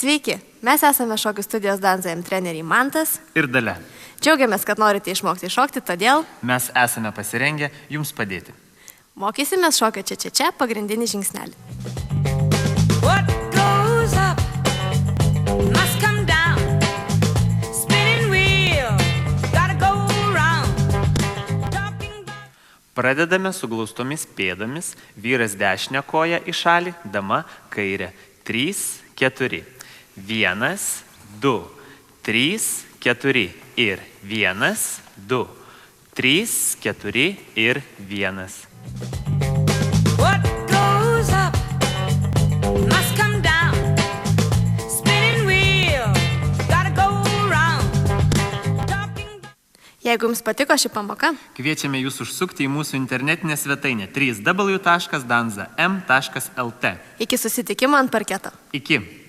Sveiki, mes esame šokių studijos Danza M treneriai Mantas ir Dalia. Džiaugiamės, kad norite išmokti šokti, todėl mes esame pasirengę jums padėti. Mokysimės šokio čia pagrindinį žingsnelį. Pradedame su glaustomis pėdomis, vyras dešinę koją į šalį, dama kairę. 3, 4. 1, 2, 3, 4 ir 1, 2, 3, 4 ir 1. Jeigu jums patiko ši pamoka, kviečiame jūs užsukti į mūsų internetinę svetainę www.danzam.lt. Iki susitikimo ant parketo. Iki.